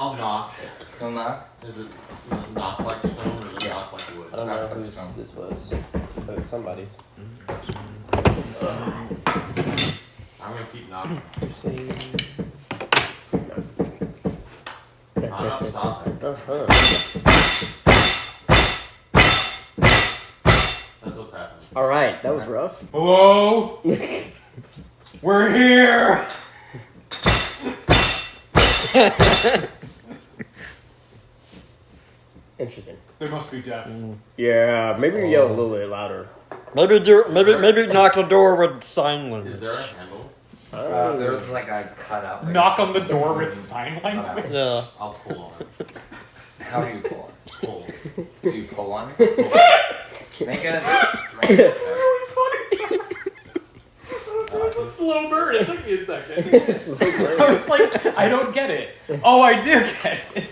I'll knock. You'll knock? Is it knock like stone or is it knock like wood? I don't know Knocks like whose stone. this was, but it's somebody's. I'm gonna keep knocking. No. I'm not stopping. Uh-huh. That's what's happening. All right, that was rough. Hello? We're here! Interesting. They must be deaf. Yeah, maybe yell a little bit louder. Maybe knock the door with sign Is language. there a handle? There's like a cutout. Like Knock on the door with sign cutout. language? Yeah. I'll pull on it. How do you pull it? Pull. Do you pull on it? Pull. Make a It was a slow burn. It took me a second. It's so I was like, I don't get it. Oh, I do get it.